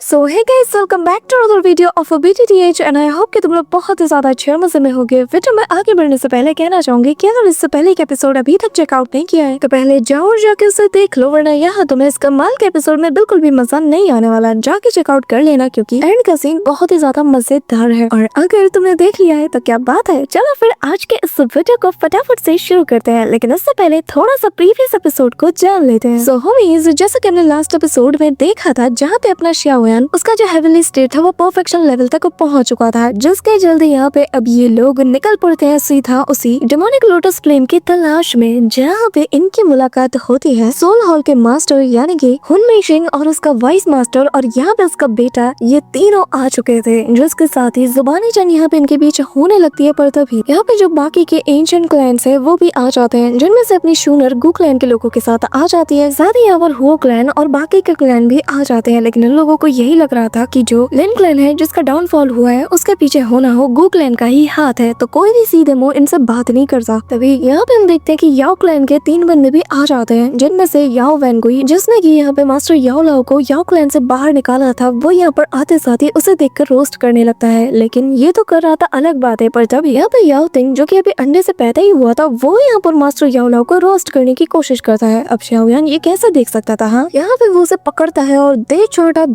So hey guys, welcome back to another video of BTTH and I hope कि तुम लोग बहुत ही ज्यादा अच्छे और मजे में होगे। वीडियो में आगे बढ़ने से पहले कहना चाहूंगी कि अगर इससे पहले एक एपिसोड अभी तक चेकआउट नहीं किया है तो पहले जाओ और जाके उसे देख लो, वरना यहाँ तुम्हें इस कमाल के एपिसोड में बिल्कुल भी मजा नहीं आने वाला। जाके चेकआउट कर लेना क्योंकि एंड का सीन बहुत ही ज्यादा मजेदार है। और अगर तुमने देख लिया है तो क्या बात है, चलो फिर आज के इस वीडियो को फटाफट से शुरू करते हैं। लेकिन उससे पहले थोड़ा सा प्रीवियस एपिसोड को जान लेते हैं। सो होमीज, जैसे कि हमने लास्ट एपिसोड में देखा था जहाँ पे अपना श्याओयान उसका जो हेवनली स्टेट था वो परफेक्शन लेवल तक पहुंच चुका था, जिसके जल्दी यहाँ पे अब ये लोग निकल पड़ते हैं सीधा उसी डेमोनिक लोटस फ्लेम की तलाश में, जहाँ पे इनकी मुलाकात होती है सोल हॉल के मास्टर यानी कि हुनमेई शिंग और उसका वाइस मास्टर और यहाँ पे उसका बेटा, ये तीनों आ चुके थे। जिसके साथ ही जुबानी जंग यहाँ पे इनके बीच होने लगती है। पर तभी यहाँ पे जो बाकी के एंशिएंट क्लैंस है वो भी आ जाते हैं, जिनमें से अपनी शूनर गु क्लैन के लोगों के साथ आ जाती है। साथ ही यहाँ पर हुओ क्लैन और बाकी के क्लैन भी आ जाते हैं। लेकिन इन लोगों को यही लग रहा था कि जो लिन क्लैन है जिसका डाउनफॉल हुआ है उसके पीछे होना हो गु क्लैन का ही हाथ है, तो कोई भी सीधे मुंह इनसे बात नहीं करता। तभी यहाँ पे हम देखते हैं कि याओ क्लैन के 3 बंदे भी आ जाते हैं, जिनमें से याओ वैनगुई, जिसने की यहाँ पे मास्टर याओ लाओ को याओ क्लैन से बाहर निकाला था, वो यहाँ पर आते साथ ही उसे देखकर रोस्ट करने लगता है। लेकिन ये तो कर रहा था अलग बात है, पर तब यहाँ पे याओ तिंग जो कि अभी अंडे से पैदा ही हुआ था, वो यहाँ पर मास्टर याओ लाओ को रोस्ट करने की कोशिश करता है। अब श्याओयान ये कैसे देख सकता था। हाँ, यहाँ पे वो उसे पकड़ता है और दे चोटा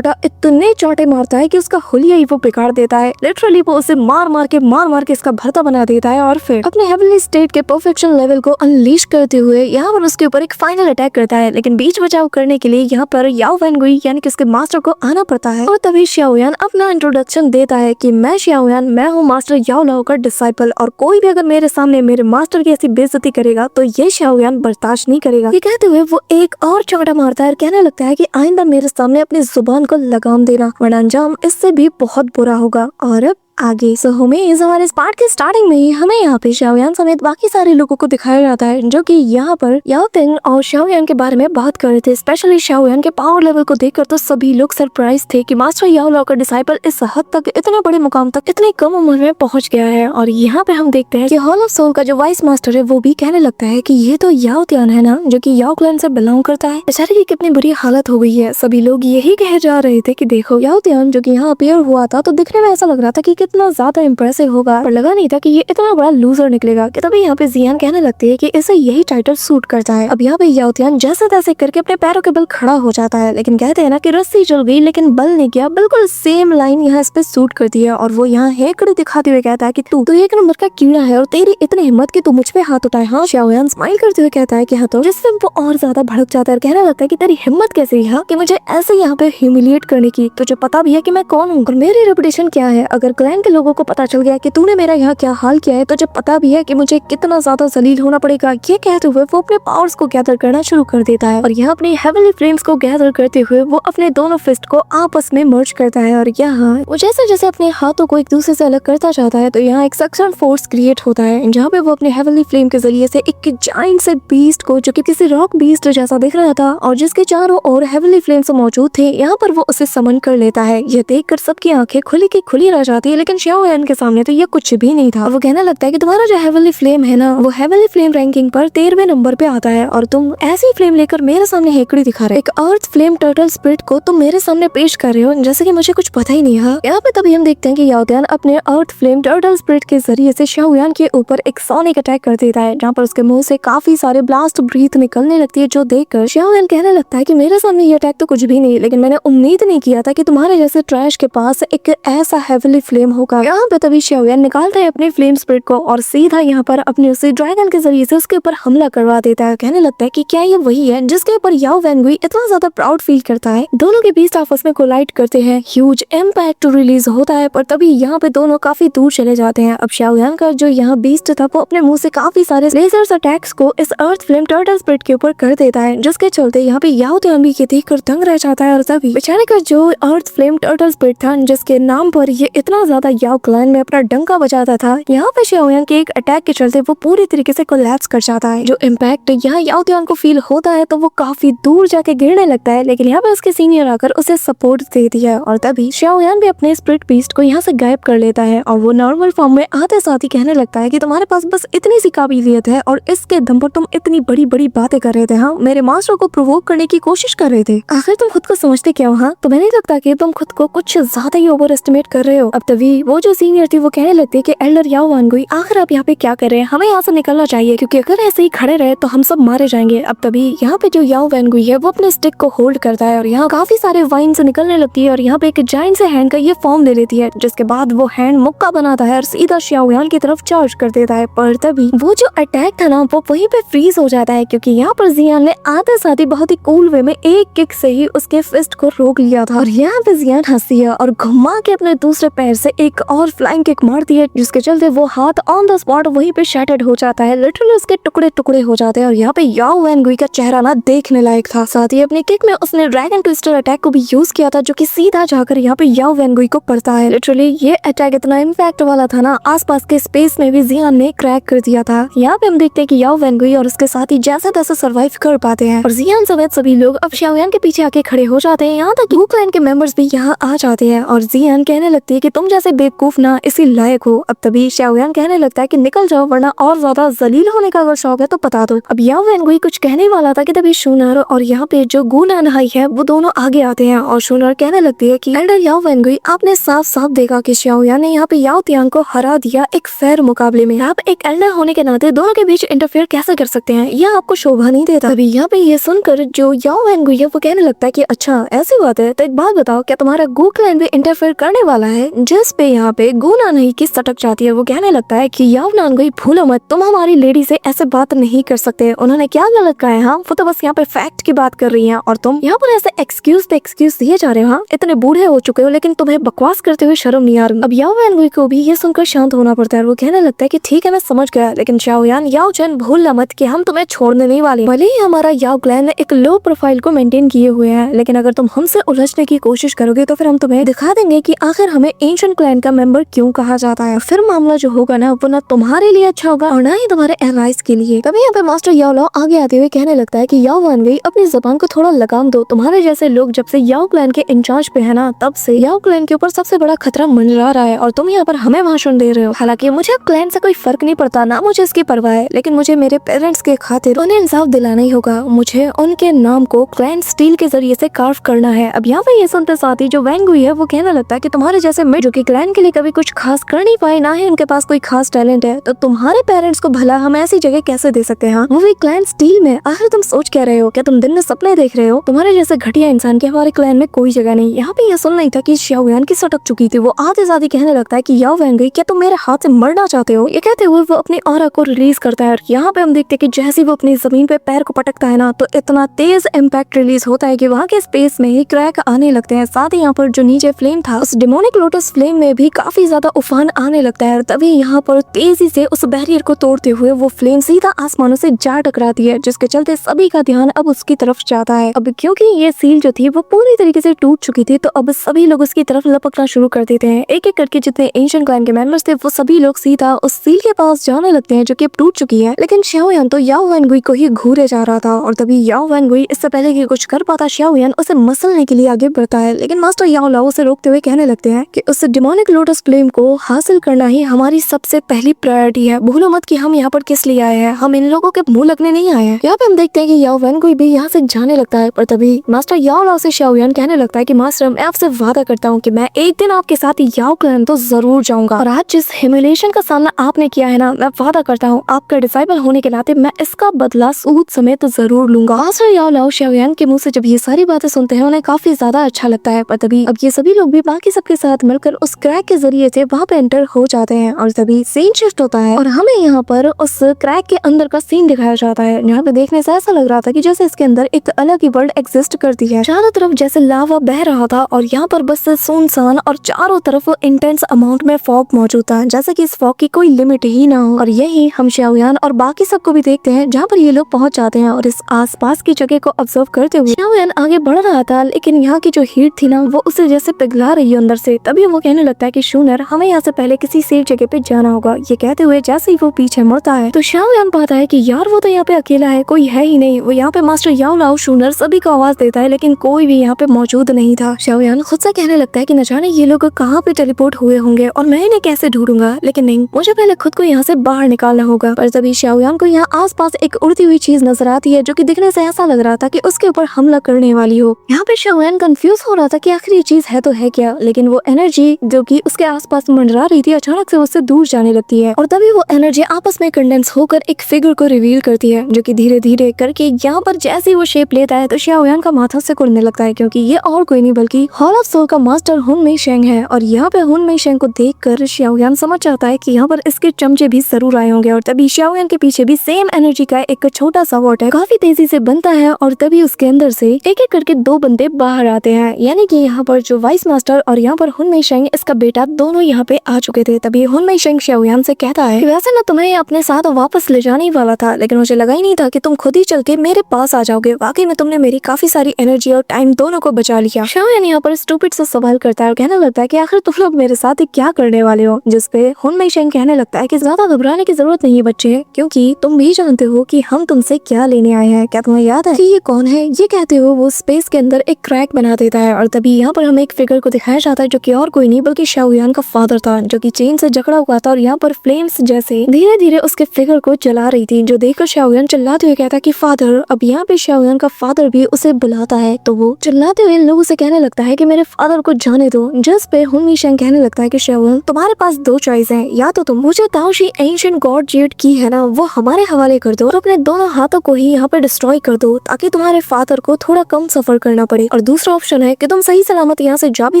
इतने चोटे मारता है कि उसका हुलिया ही वो बिगाड़ देता है। लिटरली वो उसे मार मार के इसका भरता बना देता है और फिर अपने हेवनली स्टेट के परफेक्शन लेवल को अनलीश करते हुए यहाँ पर उसके ऊपर एक फाइनल अटैक करता है। लेकिन बीच बचाव करने के लिए यहाँ पर याओ वैनगुई यानी कि उसके मास्टर को आना पड़ता है। और तभी श्याओयान अपना इंट्रोडक्शन देता है कि मैं श्याओयान, मैं हूँ मास्टर याओ लाओ का डिसाइपल, और कोई भी अगर मेरे सामने मेरे मास्टर की ऐसी बेइज्जती करेगा तो ये श्याओयान बर्दाश्त नहीं करेगा। ये कहते हुए वो एक और चोटा मारता है और कहने लगता है कि आइंदा मेरे सामने अपनी जुबान को लगाम देना, वरना अंजाम इससे भी बहुत बुरा होगा। और अब आगे होमीज, हमारे इस पार्ट के स्टार्टिंग में ही हमें यहाँ पे श्याओयान समेत बाकी सारे लोगों को दिखाया जाता है, जो कि यहाँ पर याओ तिंग और श्याओयान के बारे में बात कर रहे थे। स्पेशली श्याओयान के पावर लेवल को देखकर तो सभी लोग सरप्राइज थे कि मास्टर याओ लाओ का डिसाइपल इस हद तक, इतने बड़े मुकाम तक इतनी कम उम्र में पहुंच गया है। और यहाँ पे हम देखते हैं कि हॉल ऑफ सोल का जो वाइस मास्टर है वो भी कहने लगता है कि ये तो याओ तियान है ना, जो कि याओ क्लैन से बिलोंग करता है। बेचारे की कितनी बुरी हालत हो गई है। सभी लोग यही कह जा रहे थे कि देखो याओ तियान जो कि यहाँ अपीयर हुआ था तो दिखने में ऐसा लग रहा था कि कितना ज्यादा इंप्रेसिव होगा, पर लगा नहीं था कि ये इतना बड़ा लूजर निकलेगा। कि तभी यहाँ पे जियान कहने लगती है कि इसे यही टाइटल सूट करता है। अब यहाँ पे याओ तियान जैसे तैसे करके अपने पैरों के बल खड़ा हो जाता है, लेकिन कहते हैं ना कि रस्सी चल गई लेकिन बल नहीं गया। बिल्कुल सेम लाइन यहाँ इस पे सूट करती है और वो यहाँ हेकड़ी दिखाते हुए कहता है कि तू एक नंबर का कीड़ा है और तेरी इतनी हिम्मत कि तू मुझ पे हाथ उठाए। हाँ, श्याओयान स्माइल करते हुए कहता है कि हाँ, तो जिससे वो और ज्यादा भड़क जाता है और कहने लगता है कि तेरी हिम्मत कैसे रही कि मुझे ऐसे यहाँ पे ह्यूमिलिएट करने की, तुझे पता भी है कि मैं कौन हूँ और मेरी रेपुटेशन क्या है। अगर क्लैन के लोगों को पता चल गया कि तूने मेरा यहाँ क्या हाल किया है, तुझे पता भी है कि मुझे कितना ज्यादा जलील होना पड़ेगा। ये कहते हुए वो अपने पावर्स को गैदर करना शुरू कर देता है और यहाँ अपनी हेवनली फ्लेम्स को गैदर करते हुए वो अपने दोनों फिस्ट को आपस में मर्ज करता है। और यहाँ वो जैसे जैसे अपने हाथों को एक दूसरे से अलग करता जाता है तो यहाँ एक सक्शन फोर्स क्रिएट होता है, जहाँ पे वो अपने हेवनली फ्लेम के जरिए से एक जायंट से बीस्ट को, जो कि किसी रॉक बीस्ट जैसा दिख रहा था और जिसके चारों ओर हेवनली फ्लेम्स मौजूद थे, यहाँ पर वो उसे समन कर लेता है। यह देखकर सबकी आंखें खुली की खुली रह जाती है, लेकिन श्याओयान के सामने तो ये कुछ भी नहीं था। वो कहने लगता है कि तुम्हारा जो हेवनली फ्लेम है ना, वो हेवनली फ्लेम रैंकिंग पर 13वें नंबर पे आता है और तुम ऐसी फ्लेम लेकर मेरे सामने हेकड़ी दिखा रहे, एक अर्थ फ्लेम टर्टल स्पिरिट को तुम मेरे सामने पेश कर रहे हो जैसे कि मुझे कुछ पता ही नहीं है। यहाँ पे तभी हम देखते हैं कि याओ तियान अपने अर्थ फ्लेम टर्टल स्पिरिट के जरिए से श्याओयान के ऊपर एक सोनिक अटैक कर देता है, जहाँ पर उसके मुंह से काफी सारे ब्लास्ट ब्रीथ निकलने लगती है, जो देखकर श्याओयान कहने लगता है कि मेरे सामने ये अटैक तो कुछ भी नहीं, लेकिन मैंने उम्मीद नहीं किया था कि तुम्हारे जैसे ट्रैश के पास एक ऐसा हेवनली फ्लेम होगा। यहाँ पे तभी श्याओयान निकालता है अपने फ्लेम स्पिरिट को और सीधा यहाँ पर अपने उसे ड्रैगन के जरिए से उसके ऊपर हमला करवा देता है। कहने लगता है कि क्या ये वही है जिसके ऊपर याओ वैनगुई इतना ज्यादा प्राउड फील करता है। दोनों के बीच आपस में कोलाइड करते हैं, ह्यूज इम्पैक्ट रिलीज होता है, पर तभी यहाँ पे दोनों काफी दूर चले जाते हैं। अब श्याओयान का जो यहाँ बीस्ट था वो अपने मुंह से काफी सारे लेजर्स अटैक्स को इस अर्थ फ्लेम टर्टल स्पिरिट के ऊपर कर देता है, जिसके चलते यहाँ पे याओ तियान भी ये देखकर दंग रह जाता है। और तभी बेचारे का जो अर्थ फ्लेम टर्टल स्पिरिट था, जिसके नाम पर ये इतना ज्यादा ज्यादा याओ क्लैन में अपना डंका बजाता था, यहाँ पे शाओयान के एक अटैक के चलते वो पूरी तरीके से कोलैप्स कर जाता है। जो इम्पैक्ट यहाँ याओ त्यान को फील होता है तो वो काफी दूर जाके गिरने लगता है, लेकिन यहाँ पे उसके सीनियर आकर उसे सपोर्ट दे दिया और तभी शाओयान भी अपने स्पिरिट बीस्ट को यहाँ से गायब कर लेता है और वो नॉर्मल फॉर्म में आते साथ ही कहने लगता है कि तुम्हारे पास बस इतनी सी काबिलियत है और इसके दम पर तुम इतनी बड़ी बड़ी बातें कर रहे थे। हाँ, मेरे मास्टर को प्रोवोक करने की कोशिश कर रहे थे। आखिर तुम खुद को समझते क्या हो? हाँ, तुम्हें नहीं लगता कि तुम खुद को कुछ ज्यादा ही ओवर एस्टिमेट कर रहे हो? अब तभी वो जो सीनियर थी वो कहने लगती है कि एल्डर याओ वानगुई, आखिर आप यहाँ पे क्या कर रहे हैं? हमें यहाँ से निकलना चाहिए, क्योंकि अगर ऐसे ही खड़े रहे तो हम सब मारे जाएंगे। अब तभी यहाँ पे जो याओ वानगुई है वो अपने स्टिक को होल्ड करता है और यहाँ काफी सारे वाइन से निकलने लगती है और यहाँ पे एक जाइंट से हैंड का ये फॉर्म ले लेती है, जिसके बाद वो हैंड मुक्का बनाता है और सीधा शाओयान की तरफ चार्ज कर देता है। पर तभी वो जो अटैक था ना वो वहीं पे फ्रीज हो जाता है, क्योंकि यहाँ पर जियान ने आते साथ ही बहुत ही कूल वे में एक किक से ही उसके फिस्ट को रोक लिया था और यहाँ पे जियान हंसती है और घुमा के अपने दूसरे पैर से एक और फ्लाइंग किक मारती है, जिसके चलते वो हाथ ऑन द स्पॉट वहीं पे शैटर्ड हो जाता है। लिटरली उसके टुकड़े टुकड़े हो जाते हैं और यहाँ पे याओ वानगुई का चेहरा ना देखने लायक था। साथ ही अपने किक में उसने ड्रैगन ट्विस्टर अटैक को भी यूज किया था, जो कि सीधा जाकर यहाँ पे याओ वानगुई को पड़ता है। लिटरली ये अटैक इतना इम्पैक्ट वाला था ना, आसपास के स्पेस में भी जियान ने क्रैक कर दिया था। यहाँ पे हम देखते हैं कि याओ वानगुई और उसके साथी जैसे तैसे सर्वाइव कर पाते हैं और जियान समेत सभी लोग अब शाओयान के पीछे आके खड़े हो जाते हैं। यहाँ तक वू क्लैन के मेंबर्स भी यहाँ आ जाते हैं और जियान कहने लगती है कि तुम जैसे बेवकूफ ना इसी लायक हो। अब तभी शाओयान कहने लगता है कि निकल जाओ, वरना और ज्यादा जलील होने का अगर शौक है तो बता दो। अब याओ वानगुई कुछ कहने वाला था कि तभी शूनर और यहाँ पे जो गुनान हाई है वो दोनों आगे आते हैं और शूनर कहने लगती है कि एल्डर याओ वानगुई, आपने साफ साफ देखा कि शाओयान ने यहाँ पे याओ त्यान को हरा दिया एक फेयर मुकाबले में। आप एक एल्डर होने के नाते दोनों के बीच इंटरफेयर कैसे कर सकते हैं? यह आपको शोभा नहीं देता। अभी यहाँ पे ये सुनकर जो याओ वानगुई है वो कहने लगता है कि अच्छा ऐसी बात है, तो एक बात बताओ, क्या तुम्हारा गू क्लैन भी इंटरफेयर करने वाला है? जिस पे यहाँ पे गुनान हाई की सटक जाती है। वो कहने लगता है कि याओ वानगुई, भूलो मत, तुम हमारी लेडी से ऐसे बात नहीं कर सकते। उन्होंने क्या गलत कहा है? हाँ, वो तो बस यहाँ पे फैक्ट की बात कर रही है और तुम यहाँ पर ऐसे एक्सक्यूज पे एक्सक्यूज दिए जा रहे हो। हाँ, इतने बूढ़े हो चुके हो लेकिन तुम्हें बकवास करते हुए शर्म नहीं आ रही। अब याओ वानगुई को भी ये सुनकर शांत होना पड़ता है। वो कहने लगता है कि ठीक है, मैं समझ गया, लेकिन शाओयान, याओ चैन, भूलना मत कि हम तुम्हें छोड़ने नहीं वाले। भले ही हमारा याओ क्लैन एक लो प्रोफाइल को मेंटेन किए हुए हैं, लेकिन अगर तुम हमसे उलझने की कोशिश करोगे तो फिर हम तुम्हें दिखा देंगे कि आखिर हमें एंशिएंट क्लैन का मेंबर क्यों कहा जाता है। फिर मामला जो होगा ना वो ना तुम्हारे लिए अच्छा होगा और ना ही तुम्हारे एलाइज के लिए। तभी यहाँ पे मास्टर याओ लाओ आगे आते हुए कहने लगता है कि याओ वानगुई, अपनी जबान को थोड़ा लगाम दो। तुम्हारे जैसे लोग जब से याओ क्लैन के इंचार्ज पे है ना, तब से याओ क्लैन के ऊपर सबसे बड़ा खतरा मंडरा रहा है और तुम यहाँ पर हमें भाषण दे रहे हो। हालांकि मुझे क्लैन से कोई फर्क नहीं पड़ता, ना मुझे इसकी परवाह है, लेकिन मुझे मेरे पेरेंट्स के खातिर उन्हें इंसाफ दिलाना ही होगा। मुझे उनके नाम को क्लैन स्टील के जरिए से कार्व करना है। अब यहाँ पे ये सुनते साथ ही जो वानगुई है वो कहने लगता है कि तुम्हारे जैसे मिड जो कि क्लैन के लिए कभी कुछ खास कर नहीं पाए, ना ही उनके पास कोई खास टैलेंट है, तो तुम्हारे पेरेंट्स को भला हम ऐसी जगह कैसे दे सकते हैं? वो भी क्लैन स्टील में। आखिर तुम सोच क्या रहे हो? क्या तुम दिन में सपने देख रहे हो? तुम्हारे जैसे घटिया इंसान की हमारे क्लैन में कोई जगह नहीं। यहाँ पे ये सुन नहीं था कि शाओयान की सटक चुकी थी। वो आते साथ ही कहने लगता है कि याओ वानगुई, क्या तुम मेरे हाथ से मरना चाहते हो? ये कहते हुए वो अपनी ऑरा को रिलीज करता है और यहाँ पे हम देखते हैं कि जैसे वो अपनी जमीन पे पैर को पटकता है ना, तो इतना तेज इम्पैक्ट रिलीज होता है कि वहाँ के स्पेस में ही क्रैक आने लगते हैं। साथ ही यहाँ पर जो नीचे फ्लेम था, उस डेमोनिक लोटस फ्लेम में भी काफी ज्यादा उफान आने लगता है और तभी यहाँ पर तेजी से उस बैरियर को तोड़ते हुए वो फ्लेम सीधा आसमानों से जा टकराती है, जिसके चलते सभी का ध्यान अब उसकी तरफ जाता है। अब क्योंकि ये सील जो थी वो पूरी तरीके से टूट चुकी थी, तो अब सभी लोग उसकी तरफ लपकना शुरू कर देते हैं। एक एक करके जितने एंशिएंट क्लैन के मेंबर्स थे वो सभी लोग सीधा उस सील के पास जाने लगते हैं जो कि अब टूट चुकी है। लेकिन शाओयान तो याओ वानगुई को ही घूरे जा रहा था और तभी याओ वानगुई इससे पहले कि कुछ कर पाता शाओयान उसे मसलने के लिए आगे बढ़ता है, लेकिन मास्टर याओ लाओ उसे रोकते हुए कहने लगते हैं कि उस डेमोनिक लोटस फ्लेम को हासिल करना ही हमारी सबसे पहली प्रायोरिटी है। भूलो मत कि हम यहाँ पर किस लिए आए हैं, हम इन लोगों के मुंह लगने नहीं आए हैं। यहाँ पे हम देखते हैं कि याओ वानगुई भी यहाँ से जाने लगता है, पर तभी मास्टर याओ लाओ से शाओयान कहने लगता है कि मास्टर, मैं आपसे वादा करता हूँ कि मैं एक दिन आपके साथ याओ क्लैन तो जरूर जाऊंगा और आज जिस ह्यूमिलिएशन का सामना आपने किया है ना, मैं वादा करता हूँ आपका डिसाइबल होने के नाते मैं इसका बदला सूद समेत जरूर लूंगा। मास्टर याओ लाओ शाओयान के मुंह से जब ये सारी बातें सुनते हैं उन्हें काफी ज्यादा अच्छा लगता है, पर तभी अब ये सभी लोग भी बाकी सबके साथ मिलकर उस क्रैक के जरिए से वहाँ पे एंटर हो जाते हैं और तभी सीन शिफ्ट होता है और हमें यहाँ पर उस क्रैक के अंदर का सीन दिखाया जाता है। यहाँ पे देखने से ऐसा लग रहा था कि जैसे इसके अंदर एक अलग ही वर्ल्ड एग्जिस्ट करती है। चारों तरफ जैसे लावा बह रहा था और यहाँ पर बस सुनसान और चारों तरफ इंटेंस अमाउंट में फॉग मौजूद था, जैसे कि इस फॉग की कोई लिमिट ही ना हो। और यही हम शाओयान और बाकी सबको भी देखते हैं जहाँ पर ये लोग पहुंच जाते हैं और इस आसपास की जगह को ऑब्जर्व करते हुए शाओयान आगे बढ़ रहा था, लेकिन यहाँ की जो हीट थी ना वो उसे जैसे पिघला रही है अंदर से। तभी वो कहने लगता है कि शूनर हमें यहाँ से पहले किसी सेफ जगह पे जाना होगा। ये कहते हुए जैसे ही वो पीछे मुड़ता है तो शाओयान पाता है कि यार वो तो यहाँ पे अकेला है, कोई है ही नहीं। वो यहाँ पे मास्टर याओ लाओ शूनर सभी को आवाज देता है लेकिन कोई भी यहाँ पे मौजूद नहीं था। शाओयान खुद से कहने लगता है कि न जाने ये लोग कहाँ पे टेलीपोर्ट हुए होंगे और मैं इन्हें कैसे ढूंढूंगा, लेकिन नहीं, मुझे पहले खुद को यहाँ से बाहर निकालना होगा। पर तभी शाओयान को यहाँ आसपास एक उड़ती हुई चीज नजर आती है जो कि दिखने से ऐसा लग रहा था कि उसके ऊपर हमला करने वाली हो। यहाँ पे शाओयान कंफ्यूज हो रहा था कि आखिर ये चीज है तो है क्या, लेकिन वो एनर्जी जो कि उसके आसपास मंडरा रही थी अचानक से उससे दूर जाने लगती है और तभी वो एनर्जी आपस में कंडेंस होकर एक फिगर को रिवील करती है जो कि धीरे धीरे करके यहाँ पर जैसे ही वो शेप लेता है तो शाओयान का माथा सिकुड़ने लगता है, क्योंकि ये और कोई नहीं बल्कि हॉल ऑफ सोल का मास्टर हुन मेई शेंग है। और यहाँ पे हुन मेई शेंग को देखकर शाओयान समझ जाता है कि यहाँ पर इसके चमचे भी जरूर आए होंगे और तभी शाओयान के पीछे भी सेम एनर्जी का एक छोटा सा वाटर काफी तेजी से बनता है और तभी उसके अंदर से एक एक करके दो बंदे बाहर आते हैं, यानी कि यहाँ पर जो वाइस मास्टर और यहाँ पर हुन मेई शेंग इसका बेटा दोनों यहाँ पे आ चुके थे। तभी हुन मेई शेंग शाओयान से कहता है वैसे मैं तुम्हें अपने साथ वापस ले जाने ही वाला था, लेकिन मुझे लगा ही नहीं था कि तुम खुद ही चल के मेरे पास आ जाओगे। वाकई में तुमने मेरी काफी सारी एनर्जी और टाइम दोनों को बचा लिया। शाओयान यहाँ पर स्टूपिड सा सवाल करता है और कहने लगता है कि आखिर तुम लोग मेरे साथ क्या करने वाले हो, जिसपे हुन मेई शेंग कहने लगता है कि ज्यादा घबराने की जरूरत नहीं है बच्चे, क्योंकि तुम भी जानते हो कि हम तुमसे क्या लेने आए हैं। क्या तुम्हें याद है कि ये कौन है? ये कहते हो वो स्पेस के अंदर एक क्रैक बना देता है और तभी यहाँ पर हमें एक फिगर को दिखाया जाता है जो कि और कोई नहीं बल्कि शाओयान का फादर था, जो कि चेन से जकड़ा हुआ था और यहाँ पर फ्लेम्स जैसे धीरे धीरे उसके फिगर को जला रही थी, जो देखकर शाओयान चिल्लाते हुए कहता है कि फादर। अब यहाँ पे शाओयान का फादर भी उसे बुलाता है तो वो चिल्लाते हुए लोगों से कहने लगता है कि मेरे फादर को जाने दो, जिस पे हुन मेई शेंग कहने लगता है कि शाओयान तुम्हारे पास दो चॉइस है, या तो तुम मुझे ताओशी एंशिएंट गॉड जेड की है ना वो हमारे हवाले कर दो और अपने दोनों हाथों को ही यहाँ पे डिस्ट्रॉय कर दो ताकि तुम्हारे फादर को थोड़ा कम सफर करना पड़े, और दूसरा ऑप्शन है कि तुम सही सलामत यहाँ से जा भी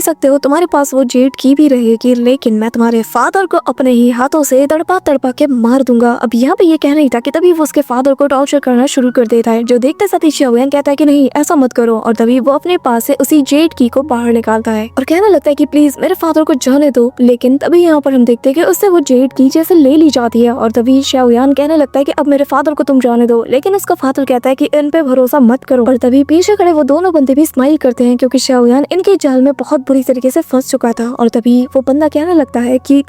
सकते हो, तुम्हारे पास वो जेड की भी रहेगी, लेकिन मैं तुम्हारे फादर को अपने ही हाथों से तड़पा तड़पा के मार दूंगा। अब यहाँ पे ये कह नहीं था कि तभी वो उसके फादर को टॉर्चर करना शुरू कर देता है, जो देखते साथ ही शाओयान कहता है कि नहीं ऐसा मत करो, और तभी वो अपने पास से उसी जेड की को बाहर निकालता है और कहने लगता है कि प्लीज मेरे फादर को जाने दो। लेकिन तभी यहाँ पर हम देखते हैं कि उससे वो जेड की जैसे ले ली जाती है और तभी शाओयान कहने लगता है कि अब मेरे फादर को तुम जाने दो, लेकिन उसका फादर कहता है कि इन पे भरोसा मत करो। और तभी पीछे खड़े वो दोनों बंदे भी स्माइल करते हैं क्योंकि शाओयान इनके जाल में बहुत बुरी तरीके से फंस चुका था। और तभी वो बंदा कहने लगता है कि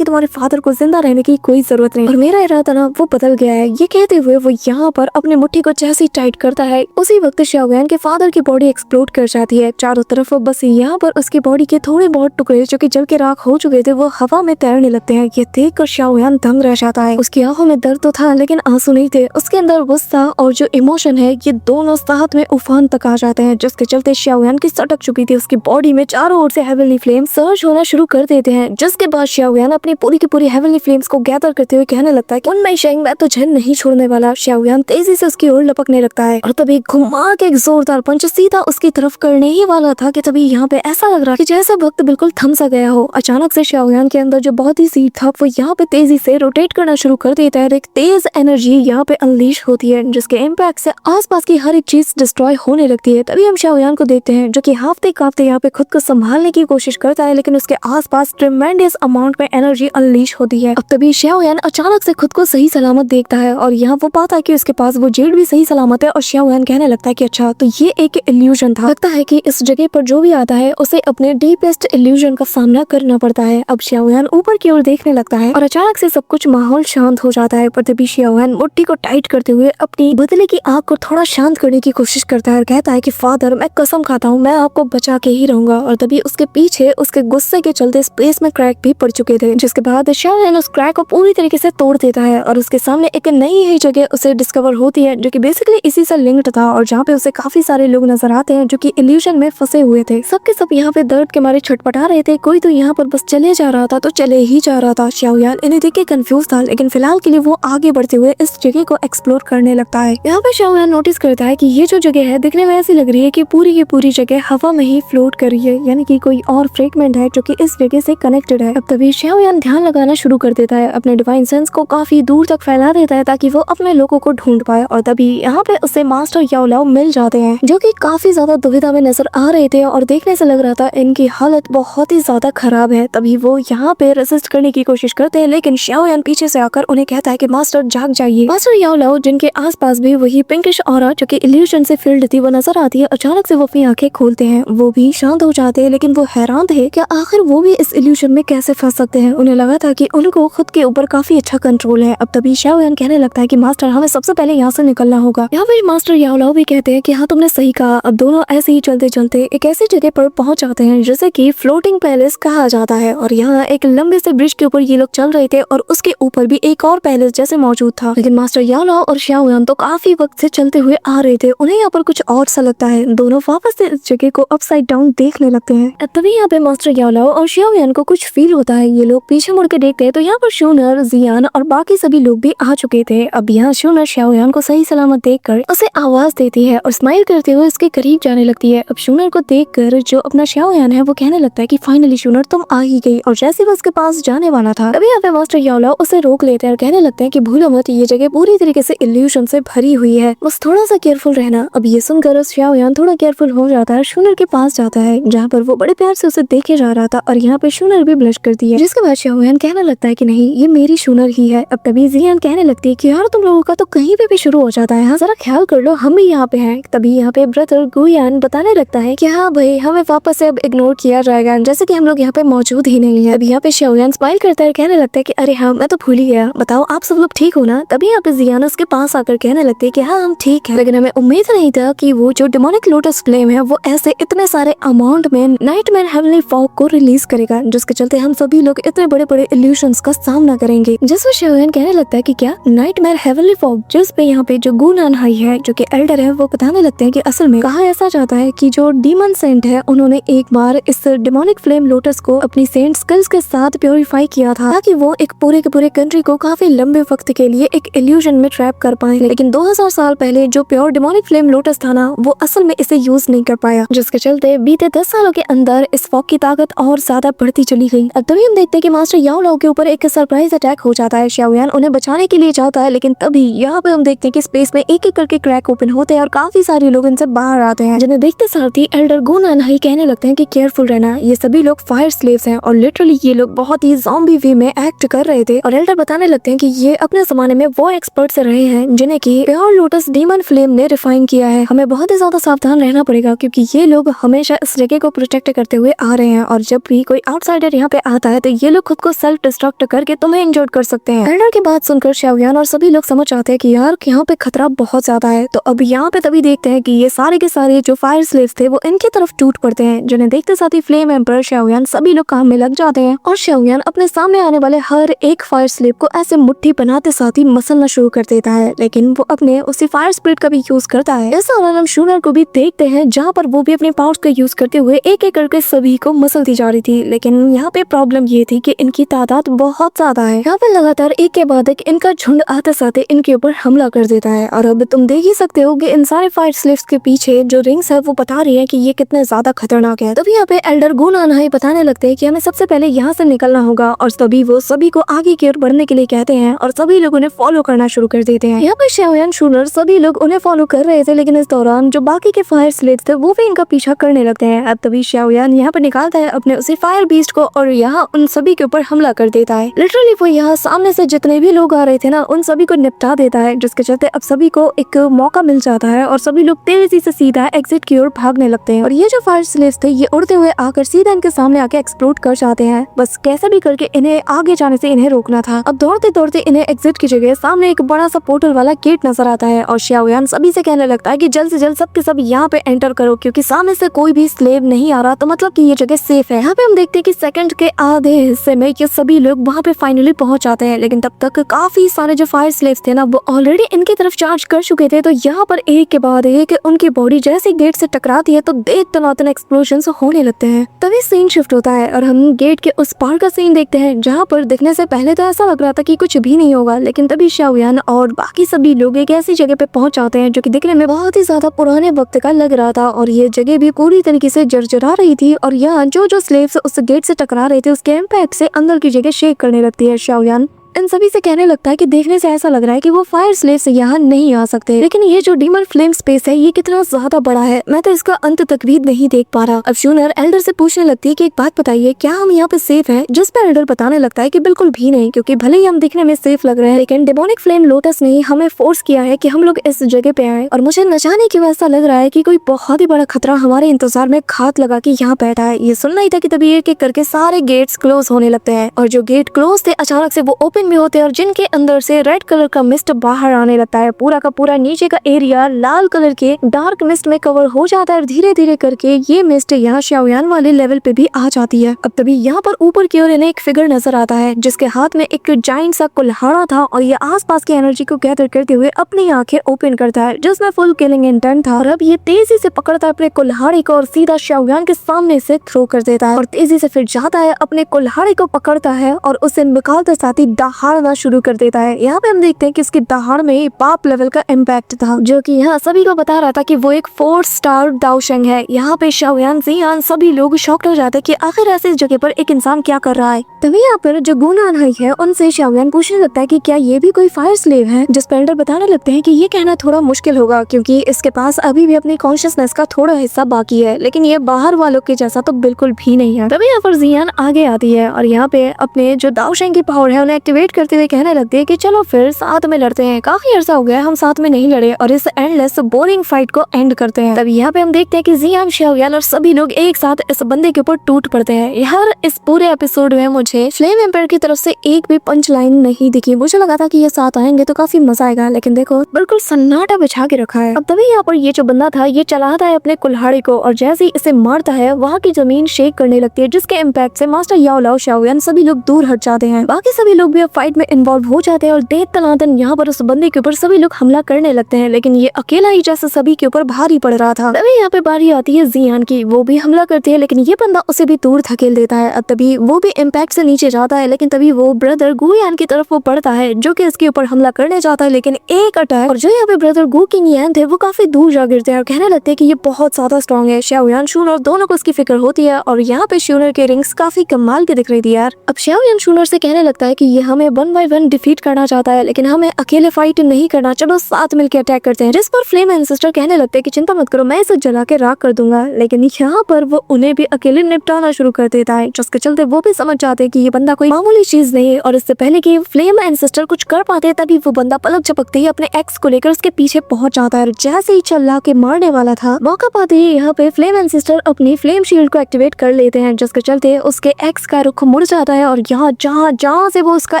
तुम्हारे फादर को जिंदा रहने की कोई जरूरत नहीं और मेरा इरादा ना वो बदल गया है। ये कहते हुए वो यहाँ पर अपने मुट्ठी को जैसे टाइट करता है उसी वक्त शाओयान के फादर की बॉडी एक्सप्लोड कर जाती है चारों तरफ। बस यहाँ पर उसकी बॉडी के थोड़े बहुत टुकड़े जो कि जल के राख हो चुके थे वो हवा में तैरने लगते हैं। ये देख कर शाओयान दंग रह जाता है। उसकी आंखों में दर्द तो था लेकिन आंसू नहीं थे, उसके अंदर गुस्सा और जो इमोशन है ये दोनों साथ में उफान तक आ जाते हैं, जिसके चलते शाओयान की सटक चुकी थी उसकी बॉडी में चारों ओर से हेवनली फ्लेम सर्ज होना शुरू कर देते हैं, जिसके बाद शाओयान अपनी पूरी की पूरी हेवनली फ्लेम्स को गैदर करते हुए कहने लगता है कि हुन मेई शेंग मैं तुझे नहीं छोड़ने वाला। शाओयान तेजी से उसकी ओर लपकने लगता है और तभी घुमा के एक जोरदार पंच सीधा उसकी तरफ करने ही वाला था कि तभी यहाँ पे ऐसा लग रहा कि जैसे वक्त बिल्कुल थम सा गया हो। अचानक से शाओयान के अंदर जो बहुत ही सीट था वो यहाँ पे तेजी से रोटेट करना शुरू कर देता है। एक तेज एनर्जी यहाँ पे अनलीश होती है जिसके इम्पैक्ट से आसपास की हर एक चीज डिस्ट्रॉय होने लगती है। तभी हम शाओयान को देखते हैं जो कि हाफते कांपते यहाँ पे खुद को संभालने की कोशिश करता है, लेकिन उसके आसपास ट्रेमेंडस अमाउंट में एनर्जी अनलीश होती है। अब तभी शाओयान अचानक से खुद को सही सलामत देखता है और यहाँ वो पाता है कि उसके पास वो जेड भी सही सलामत है और शाओयान कहने लगता है कि अच्छा तो ये एक इल्यूजन था। लगता है कि इस जगह पर जो भी आता है उसे अपने डीपेस्ट इल्यूजन का सामना करना पड़ता है। अब शाओयान ऊपर की ओर देखने लगता है और अचानक से सब कुछ माहौल शांत हो जाता है, पर तभी शाओयान मुट्ठी को टाइट करते हुए अपनी बदले की आग को थोड़ा शांत करने की कोशिश करता है और कहता है कि फादर मैं कसम खाता हूँ मैं आपको बचा के ही रहूंगा। और तभी उसके पीछे उसके गुस्से के चलते स्पेस में क्रैक भी पड़ चुके थे, जिसके बाद शाओयान उस क्रैक को पूरी तरीके से तोड़ देता है और उसके सामने एक नई ही जगह उसे डिस्कवर होती है जो कि बेसिकली इसी से लिंक्ड था और जहाँ पे उसे काफी सारे लोग नजर आते हैं जो कि इल्यूजन में फंसे हुए थे। सबके सब यहाँ पे दर्द के मारे छटपटा रहे थे, कोई तो यहाँ पर बस चले जा रहा था तो चले ही जा रहा था। शाओयान इन्हें देख के कंफ्यूज था, लेकिन फिलहाल के लिए वो आगे बढ़ते हुए इस जगह को एक्सप्लोर करने लगता है। यहाँ पे शाओयान नोटिस करता है कि ये जो जगह है दिखने में ऐसी लग रही है कि पूरी की पूरी जगह हवा में ही फ्लोट कर रही है, यानी कि कोई और फ्रेगमेंट है जो कि इस जगह से कनेक्टेड है। अब तभी शाओयान ध्यान लगाना शुरू कर देता है, अपने डिवाइन सेंस को काफी दूर तक फैला देता है ताकि वो अपने लोगों को ढूंढ पाए। और तभी यहाँ पे उसे मास्टर याओ लाओ मिल जाते हैं जो कि काफी ज्यादा दुविधा में नजर आ रहे थे और देखने से लग रहा था इनकी हालत बहुत ही ज्यादा खराब है। तभी वो यहाँ पे रेसिस्ट करने की कोशिश करते हैं, लेकिन शाओयान पीछे से आकर उन्हें कहता है कि मास्टर जाग जाइए। मास्टर याओ लाओ जिनके आसपास भी वही पिंकिश ऑरा जो कि इल्यूजन से फिल्ड थी वो नजर आती है। अचानक से वो अपनी आंखें खोलते हैं, वो भी शांत हो जाते हैं, लेकिन वो हैरान थे क्या आखिर वो भी इस इल्यूशन में कैसे फंस सकते हैं। उन्हें लगा था कि उनको खुद के ऊपर काफी अच्छा कंट्रोल है। अब तभी शाओयान कहने लगता है कि मास्टर हमें सबसे पहले यहाँ से निकलना होगा। यहाँ पर मास्टर याओलाओ भी कहते हैं कि हाँ तुमने सही कहा। अब दोनों ऐसे ही चलते चलते एक ऐसी जगह पर पहुंच जाते हैं जिसे कि फ्लोटिंग पैलेस कहा जाता है। और यहाँ एक लंबे से ब्रिज के ऊपर ये लोग चल रहे थे और उसके ऊपर भी एक और पैलेस जैसे मौजूद था। लेकिन मास्टर याओलाओ और शाओयान तो काफी वक्त से चलते हुए आ रहे थे, उन्हें यहाँ पर कुछ और सा लगता है। दोनों वापस से इस जगह को अपसाइड डाउन देखने लगते हैं। तभी यहाँ पे मास्टर याओलाओ और शाओयान को कुछ फील होता है। ये लोग पीछे मुड़ के देखते हैं तो यहाँ पर शूनर, जियान और बाकी सभी लोग भी आ चुके थे। अब यहाँ शूनर शाओयान को सही सलामत देखकर उसे आवाज देती है और स्माइल करते हुए उसके करीब जाने लगती है। अब शूनर को देखकर जो अपना शाओयान है वो कहने लगता है कि फाइनली शूनर तुम आ ही गई। और जैसे वो उसके पास जाने वाला था तभी यहाँ पे मास्टर याओलाओ उसे रोक लेते हैं और कहने लगते हैं कि भूलो मत, ये जगह पूरी तरीके से इल्यूशन से भरी हुई है, बस थोड़ा सा केयरफुल रहना। अब ये सुनकर शाओयान थोड़ा केयरफुल हो जाता है, शूनर के पास जाता है जहाँ पर वो बड़े प्यार से उसे देखे जा रहा था। और यहाँ पे शूनर भी ब्लश करती है, जिसके बाद शाओयान कहने लगता है कि नहीं ये मेरी शूनर ही है। अब तभी जियान कहने लगती है कि यार तुम लोगों का तो कहीं पे भी शुरू हो जाता है, हाँ जरा ख्याल कर लो, हम भी यहाँ पे हैं। तभी यहाँ पे ब्रदर गुयान बताने लगता है कि हाँ भाई हमें वापस से अब इग्नोर किया जाएगा, जैसे कि हम लोग यहाँ पे मौजूद ही नहीं है। अब यहाँ पे शाओयान स्माइल करता है, कहने लगता है कि अरे हाँ मैं तो भूल ही गया, बताओ आप सब लोग ठीक हो ना। तभी यहाँ पे जियान उसके पास आकर कहने लगते है कि हाँ हम ठीक है, लेकिन हमें उम्मीद नहीं था कि वो जो डेमोनिक लोटस फ्लेम है वो ऐसे इतने सारे अमाउंट में नाइटमेयर हेवनली फॉग को रिलीज करेगा, जिसके चलते हम सभी लोग इतने बड़े बड़े इल्यूशंस का सामना करेंगे। जिसमें शाओयान कहने लगता है कि क्या नाइटमेयर हेवनली फॉग, जिस पे यहाँ पे जो गुनान हाई है जो कि एल्डर है वो बताने लगते हैं कि असल में कहा ऐसा जाता है कि जो डीमन सेंट है उन्होंने एक बार इस डेमोनिक फ्लेम लोटस को अपनी सेंट स्किल्स के साथ प्योरीफाई किया था ताकि वो एक पूरे के पूरे कंट्री को काफी लंबे वक्त के लिए एक इल्यूजन में ट्रैप कर पाए। लेकिन 2000 साल पहले जो प्योर डेमोनिक फ्लेम लोटस था ना वो असल में इसे यूज नहीं कर पाया, जिसके चलते बीते 10 सालों के अंदर इस फॉग की ताकत और ज्यादा बढ़ती चली गई। अब तभी हम देखते हैं कि मास्टर याओलाओ के ऊपर एक सरप्राइज अटैक हो जाता है। शाओयान उन्हें बचाने के लिए जाता है, लेकिन तभी यहाँ पे हम देखते हैं कि स्पेस में एक एक करके क्रैक ओपन होते हैं और काफी सारे लोग इनसे बाहर आते हैं, जिन्हें देखते साथ ही एल्डर गुनान हाई कहने लगते हैं कि केयरफुल रहना, ये सभी लोग फायर स्लेव्स हैं। और लिटरली ये लोग बहुत ही ज़ॉम्बी वे में एक्ट कर रहे थे। और एल्डर बताने लगते हैं कि ये अपने जमाने में वो एक्सपर्ट्स रहे हैं जिन्हें की प्योर लोटस डीमन फ्लेम ने रिफाइन किया है। हमें बहुत ही ज्यादा सावधान रहना पड़ेगा क्योंकि ये लोग हमेशा इस जगह को प्रोटेक्ट करते हुए आ रहे हैं और जब भी कोई आउटसाइडर यहाँ पे आता है तो ये लोग खुद को सेल्फ डिस्ट्रक्ट करके तुम्हें इंजर्ड कर सकते हैं। एल्डर की बात सुनकर शाओयान और सभी लोग समझ आते हैं कि यार यहाँ पे खतरा बहुत ज्यादा है। तो अब यहाँ पे तभी देखते हैं कि ये सारे के सारे जो फायर स्लेव्स थे वो इनकी तरफ टूट पड़ते हैं, जिन्हें देखते साथ ही फ्लेम एम्पर, शाओयान सभी लोग काम में लग जाते हैं। और शाओयान अपने सामने आने वाले हर एक फायर स्लेव को ऐसे मुट्ठी बनाते साथ ही मसलना शुरू कर देता है, लेकिन वो अपने उसी फायर स्पिरिट का भी यूज करता है। इस दौरान हम शूनर को भी देखते हैं जहाँ पर वो भी अपने पावर्स का यूज करते हुए एक एक करके सभी को मसलती जा रही थी। लेकिन यहाँ पे प्रॉब्लम ये थी कि इनकी तादाद बहुत ज्यादा है। यहाँ पे लगातार एक के बाद एक इनका झुंड आते साथ इनके ऊपर हमला कर देता है। और अब तुम देख ही सकते हो कि इन सारे फायर स्लेव्स के पीछे जो रिंग्स है वो बता रही है कि ये कितने ज्यादा खतरनाक है। तभी यहाँ पे एल्डर गुनान हाई बताने लगते हैं कि हमें सबसे पहले यहाँ से निकलना होगा और तभी वो सभी को आगे की ओर बढ़ने के लिए कहते हैं और सभी लोग उन्हें फॉलो करना शुरू कर देते हैं। यहाँ पे शाओयान, शूनर सभी लोग उन्हें फॉलो कर रहे थे, लेकिन इस दौरान जो बाकी के फायर स्लेव्स थे वो भी इनका पीछा करने लगते हैं। अब तभी शाओयान यहाँ पे निकालता है अपने उसी फायर बीस्ट को और यहाँ उन सभी के ऊपर हमला कर देता है। लिटरली वो यहाँ सामने से जितने भी लोग आ रहे थे ना उन सभी को निपटा देता है, जिसके चलते अब सभी को एक मौका मिल जाता है और सभी लोग तेजी से सीधा एग्जिट की ओर भागने लगते हैं। और ये जो फायर स्लेव्स थे ये उड़ते हुए आकर सीधा इनके सामने आके एक्सप्लोड कर जाते हैं। बस कैसे भी करके इन्हें आगे जाने से इन्हें रोकना था। अब दौड़ते दौड़ते इन्हें एग्जिट की जगह सामने एक बड़ा सा पोर्टल वाला गेट नजर आता है और शाओयान सभी से कहने लगता है कि जल्द से जल्द सब के सब यहाँ पे एंटर करो क्योंकि सामने से कोई भी स्लेव नहीं आ रहा, तो मतलब कि ये जगह सेफ है। यहाँ पे हम देखते हैं कि सेकंड के आधे हिस्से में ये सभी लोग वहाँ पे फाइनली पहुंच जाते हैं, लेकिन तब तक काफी सारे जो फायर स्लेव्स थे ना वो ऑलरेडी इनकी तरफ चार्ज कर चुके थे। तो यहाँ पर एक के बाद एक उनकी बॉडी जैसे गेट से टकराती है तो देख तनातन एक्सप्लोजन होने लगते हैं। तभी सीन शिफ्ट होता है और हम गेट के उस पार का सीन देखते हैं जहाँ पर दिखने से पहले तो ऐसा लग रहा था कि कुछ भी नहीं होगा, लेकिन तभी शाओयान और बाकी सभी लोग एक ऐसी जगह पे पहुंच जाते हैं जो कि दिखने में बहुत ही ज्यादा पुराने वक्त का लग रहा था और ये जगह भी पूरी तरीके से जर्जरा रही थी। और यहाँ जो स्लेव्स उस गेट से टकरा रहे थे उसके इम्पैक्ट से अंदर की जगह शेक करने लगती है। शाओयान इन सभी से कहने लगता है कि देखने से ऐसा लग रहा है कि वो फायर स्लेव से यहाँ नहीं आ सकते, लेकिन ये जो डीमन फ्लेम स्पेस है ये कितना ज्यादा बड़ा है, मैं तो इसका अंत तक भी नहीं देख पा रहा। अब शूनर एल्डर से पूछने लगती है कि एक बात बताइए, क्या हम यहाँ पे सेफ हैं? जिस पर एल्डर बताने लगता है कि बिल्कुल भी नहीं, क्योंकि भले ही हम दिखने में सेफ लग रहे हैं लेकिन डेमोनिक फ्लेम लोटस ने हमें फोर्स किया है कि हम लोग इस जगह पे आए, और मुझे न जाने क्यों ऐसा लग रहा है कि कोई बहुत ही बड़ा खतरा हमारे इंतजार में घात लगा के यहाँ बैठा है। ये सुनना ही था कि तभी एक एक करके सारे गेट्स क्लोज होने लगते हैं, और जो गेट क्लोज थे अचानक से वो ओपन भी होते हैं, और जिनके अंदर से रेड कलर का मिस्ट बाहर आने लगता है। पूरा का पूरा नीचे का एरिया लाल कलर के डार्क मिस्ट में कवर हो जाता है, और धीरे धीरे करके ये मिस्ट यहाँ शाओयान वाले लेवल पे भी आ जाती है। अब तभी यहाँ पर ऊपर की ओर इन्हें एक फिगर नजर आता है जिसके हाथ में एक जाइंट सा कुल्हाड़ा था, और ये आसपास की एनर्जी को गैदर करते हुए अपनी आंखें ओपन करता है जिसमें फुल किलिंग इंटेंट था, और अब ये तेजी से पकड़ता है अपने कुल्हाड़े को और सीधा शाओयान के सामने से थ्रो कर देता है, और तेजी से फिर जाता है अपने कुल्हाड़े को पकड़ता है और उसे निकालते साथ ही दहाड़ना शुरू कर देता है। यहाँ पे हम देखते हैं कि इसकी दहाड़ में पाप लेवल का इम्पैक्ट था, जो कि यहाँ सभी को बता रहा था कि वो एक 4 स्टार दाओशेंग है। यहाँ पे शाओयान, जियान सभी लोग शॉक्ड हो जाते हैं कि आखिर ऐसे जगह पर एक इंसान क्या कर रहा है। तभी यहाँ पर जो गुनान हाई है उनसे शाओयान पूछने लगता है कि क्या ये भी कोई फायर स्लेव है, जिस पर एल्डर बताने लगते हैं कि ये कहना थोड़ा मुश्किल होगा क्योंकि इसके पास अभी भी अपनी कॉन्शियसनेस का थोड़ा हिस्सा बाकी है, लेकिन ये बाहर वालों के जैसा तो बिल्कुल भी नहीं है। तभी यहाँ पर जियान आगे आती है और यहाँ पे अपने जो दाओशेंग की पावर है उन्हें एक्टिवेट करते हुए कहने लगती है कि चलो फिर साथ में लड़ते हैं, काफी अर्सा हो गया हम साथ में नहीं लड़े, और इस एंडलेस बोरिंग फाइट को एंड करते हैं। तभी यहाँ पे हम देखते हैं कि जियान, शाओयान और सभी लोग एक साथ इस बंदे के ऊपर टूट पड़ते हैं। यार इस पूरे एपिसोड में मुझे फ्लेम एम्पायर की तरफ से एक भी पंच लाइन नहीं दिखी। मुझे लगा था कि ये साथ आएंगे तो काफी मजा आएगा, लेकिन देखो बिल्कुल सन्नाटा बिछा के रखा है। अब तभी यहाँ पर ये जो बंदा था ये चलाता है अपने कुल्हाड़े को, और जैसे ही इसे मारता है वहाँ की जमीन शेक करने लगती है, जिसके इम्पैक्ट से मास्टर याओ लाओ, शाओयान सभी लोग दूर हट जाते हैं। बाकी सभी लोग भी अब फाइट में इन्वॉल्व हो जाते हैं और देर तनातन यहाँ पर उस बंदे के ऊपर सभी लोग हमला करने लगते हैं, लेकिन ये अकेला ही जैसे सभी के ऊपर भारी पड़ रहा था। तभी यहाँ पे बारी आती है जियान की, वो भी हमला करती है लेकिन ये बंदा उसे भी दूर धकेल देता है। अब तभी वो भी इम्पैक्ट से नीचे जाता है, लेकिन तभी वो ब्रदर गुयान की तरफ वो पड़ता है जो कि इसके ऊपर हमला करने जाता है, लेकिन एक अटैक और जो यहाँ पे ब्रदर गु किंग यान थे वो काफी दूर जा गिरते हैं और कहने लगते हैं कि ये बहुत ज्यादा स्ट्रॉन्ग है। शाओयान, शूनर दोनों को इसकी फिक्र होती है, और यहाँ पे शूनर के रिंग्स काफी कमाल के दिख रही थी यार। अब शाओयान शूनर से कहने लगता है कि ये हमें 1 by 1 डिफीट करना चाहता है, लेकिन हमें अकेले फाइट नहीं करना, चलो साथ मिलकर अटैक करते हैं। जिस पर फ्लेम एंसेस्टर कहने लगते हैं कि चिंता मत करो, मैं इसे जला के राख कर दूंगा, लेकिन यहाँ पर वो उन्हें भी अकेले निपटाना शुरू कर देता है, जिसके चलते वो भी समझ जाते हैं कि ये बंदा कोई मामूली चीज नहीं है, और इससे पहले कि फ्लेम एंसेस्टर कुछ कर पाते तभी वो बंदा पलक झपकते ही अपने एक्स को लेकर उसके पीछे पहुंच जाता है। जैसे ही चल्ला के मारने वाला था, मौका पाते ही यहाँ पे फ्लेम एंसेस्टर अपनी फ्लेम शील्ड को एक्टिवेट कर लेते हैं, जिसके चलते उसके एक्स का रुख मुड़ जाता है, और यहाँ जहाँ से वो उसका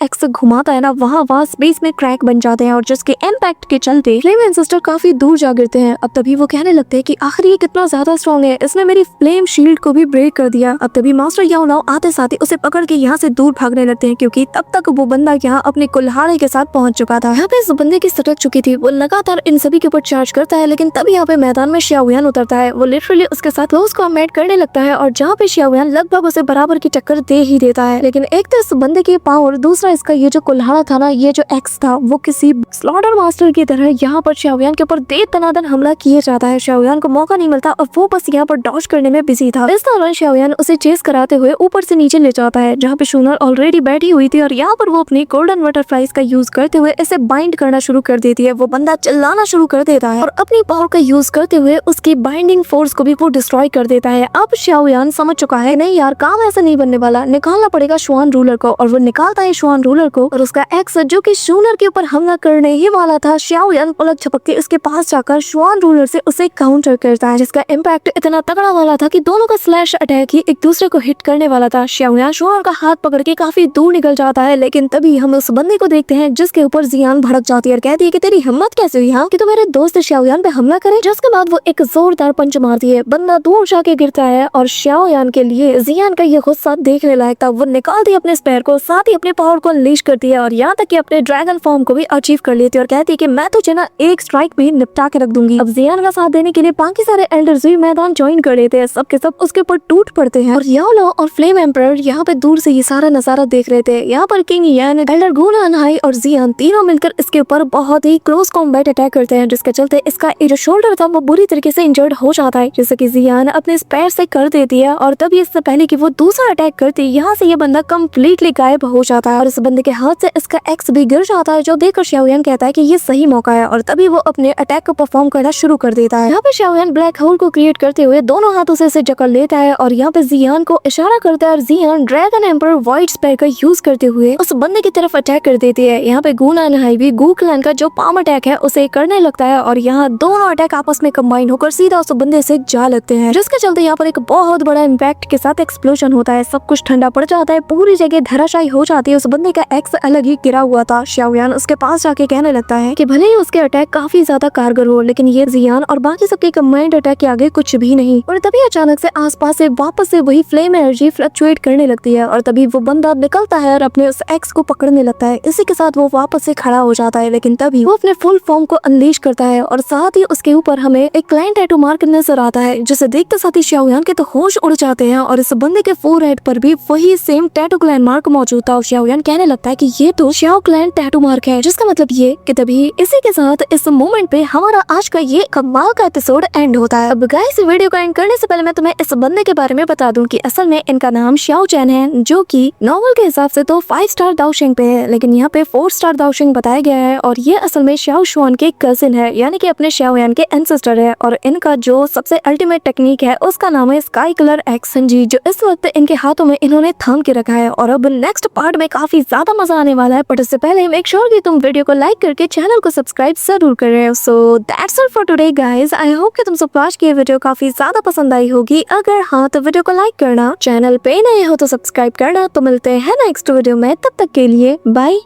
एक्स घुमाता है ना वहाँ स्पेस में क्रैक बन जाते हैं, और जिसके इम्पैक्ट के चलते फ्लेम एंसेस्टर काफी दूर जा गिरते हैं। अब तभी वो कहने लगते हैं कि आखिर ये कितना ज्यादा स्ट्रॉन्ग है, इसने मेरी फ्लेम शील्ड को भी ब्रेक कर दिया। अब तभी मास्टर याओ लाओ आते साथ ही उसे पकड़ के यहाँ से दूर भागने लगते हैं, क्योंकि तब तक वो बंदा यहाँ अपने कुल्हाड़े के साथ पहुंच चुका था। यहाँ पे इस बंदे की सटक चुकी थी, वो लगातार इन सभी के ऊपर चार्ज करता है, लेकिन तभी यहाँ पे मैदान में शाओयान उतरता है। वो लिटरली उसके साथ क्लोज कॉम्बैट करने लगता है, और जहाँ पे शाओयान लगभग उसे बराबर की टक्कर दे ही देता है। लेकिन एक तो इस बंदे की पावर, दूसरा इसका ये जो कुल्हाड़ा था ना, ये जो एक्स था वो किसी स्लॉटर मास्टर की तरह यहाँ पर शाओयान के ऊपर दे तनादन हमला किए जाता है। शाओयान को मौका नहीं मिलता और वो बस यहाँ पर डॉज करने में बिजी था। इस दौरान शाओयान उसे चेस कराते हुए ऊपर से नीचे ले जाता है, जहाँ पे शूनर ऑलरेडी बैठी हुई थी, और यहाँ पर वो अपनी गोल्डन बटरफ्लाइज का यूज करते हुए इसे बाइंड करना शुरू कर देती है। वो बंदा चिल्लाना शुरू कर देता है और अपनी पावर का यूज करते हुए उसकी बाइंडिंग फोर्स को भी वो डिस्ट्रॉय कर देता है। अब शाओयान समझ चुका है नहीं यार, काम ऐसा नहीं बनने वाला, निकालना पड़ेगा शुआन रूलर को, और वो निकालता है शुआन रूलर को, और उसका एक्स जो कि शूनर के ऊपर हमला करने ही वाला था, शाओयान पलक झपकते उसके पास जाकर शुआन रूलर से उसे काउंटर करता है, जिसका इम्पैक्ट इतना तगड़ा वाला था कि दोनों का स्लैश अटैक ही एक दूसरे को हिट करने वाला था। शाओयान शुआन का हाथ पकड़ के काफी दूर निकल जाता है, लेकिन तभी हम उस बंदे को देखते हैं जिसके ऊपर जियान भड़क जाती है और कहती है कि तेरी हिम्मत कैसे हुई कि तू मेरे दोस्त शाओयान पे हमला करे। जिसके बाद वो एक जोरदार पंच मारती है, बंदा दूर जाके गिरता है, और शाओयान के लिए जियान का ये गुस्सा देखने लायक था। वो निकालती है अपने स्पेयर को, साथ ही अपने पावर को अनलीश करती है, और यहाँ तक कि अपने ड्रैगन फॉर्म को भी अचीव कर लेती है, और कहती है कि मैं तुझे ना एक स्ट्राइक में निपटा के रख दूंगी। अब जियान का साथ देने के लिए बाकी सारे एल्डर्स भी मैदान ज्वाइन कर लेते हैं, सबके सब उसके ऊपर टूट पड़ते हैं, और याओ लाओ और फ्लेम एम्परर यहाँ पे दूर से ये सारा नजारा देख रहे थे। यहाँ पर किंग यान, एल्डर गुनान हाई और जियान तीनों मिलकर इसके ऊपर बहुत ही क्लोज कॉम्बैट अटैक करते हैं, जिसके चलते इसका जो शोल्डर था वो बुरी तरीके से इंजर्ड हो जाता है, जैसे कि जियान अपने स्पेयर से कर देती है, और तब इससे पहले कि वो दूसरा अटैक करती है यहाँ से ये बंदा कम्प्लीटली गायब हो जाता है, और उस बंदे के हाथ से इसका एक्स भी गिर जाता है, जो देखकर शाओयान कहता है कि ये सही मौका है और तभी वो अपने अटैक को परफॉर्म करना शुरू कर देता है। यहाँ पे शाओयान ब्लैक होल को क्रिएट करते हुए दोनों हाथों से इसे जकड़ लेता है और यहाँ पे जियान को इशारा करता है और जियान ड्रैगन एम्पर व्हाइट स्पेयर का यूज करते हुए उस बंदे की तरफ अटैक कर देती है। यहाँ पे गुनान हाईवी गू क्लैन का जो पाम अटैक है उसे करने लगता है और यहाँ दोनों अटैक आपस में कंबाइन होकर सीधा उस बंदे से जा लगते हैं, जिसके चलते यहाँ पर एक बहुत बड़ा इम्पैक्ट के साथ एक्सप्लोजन होता है। सब कुछ ठंडा पड़ जाता है, पूरी जगह धराशायी हो जाती है। उस बंदे का एक्स अलग ही गिरा हुआ था। शाओयान उसके पास जाके कहने लगता है कि भले ही उसके अटैक काफी ज्यादा कारगर हो, लेकिन ये जियान और बाकी सबके कंबाइंड अटैक के आगे कुछ भी नहीं। और तभी अचानक से आसपास से वापस से वही फ्लेम एनर्जी फ्लक्चुएट करने लगती है और तभी वो बंदा निकलता है और अपने उस एक्स को पकड़ने लगता है। इसी के साथ वो वापस से खड़ा हो जाता है, लेकिन तभी वो अपने फुल फॉर्म को अनलीश करता है और साथ ही उसके ऊपर हमें एक क्लाइंट टैटू मार्क नजर आता है, जिसे देखते साथ ही शाओयान के तो होश उड़ जाते हैं और इस बंदे के फोरहेड पर भी वही सेम टैटू क्लाइंट मार्क मौजूद था। और शाओयान कहने लगता है कि ये तो शाओ क्लाइंट टैटू मार्क है, जिसका मतलब ये कि तभी इसी के साथ इस मोमेंट पे हमारा आज का ये कमाल का एपिसोड एंड होता है। अब गाइस वीडियो को एंड करने से पहले मैं तुम्हें इस बंदे के बारे में बता दूं कि असल में इनका नाम शाओ चैन है, जो कि नॉवल के हिसाब से तो 5 स्टार दाओशिंग पे है, लेकिन यहाँ पे 4 स्टार दाओशिंग बताया गया है और ये असल में शाओ शुआन के कजिन है, यानी कि अपने शाओयान के एंसेस्टर है। और इनका जो सबसे अल्टीमेट टेक्निक है उसका नाम है स्काई कलर एक्शन जी, जो इस वक्त इनके हाथों में इन्होंने थाम के रखा है। और अब नेक्स्ट पार्ट में काफी ज्यादा मजा आने वाला है, बट इससे पहले मेक श्योर कि तुम वीडियो को लाइक करके चैनल को सब्सक्राइब जरूर कर रहे हो। So that's all for today guys, I hope कि तुम सबको आज की वीडियो काफी ज्यादा पसंद आई होगी। अगर हाँ तो वीडियो को लाइक करना, चैनल पे नए हो तो सब्सक्राइब करना। तो मिलते हैं नेक्स्ट वीडियो में, तब तक के लिए बाय।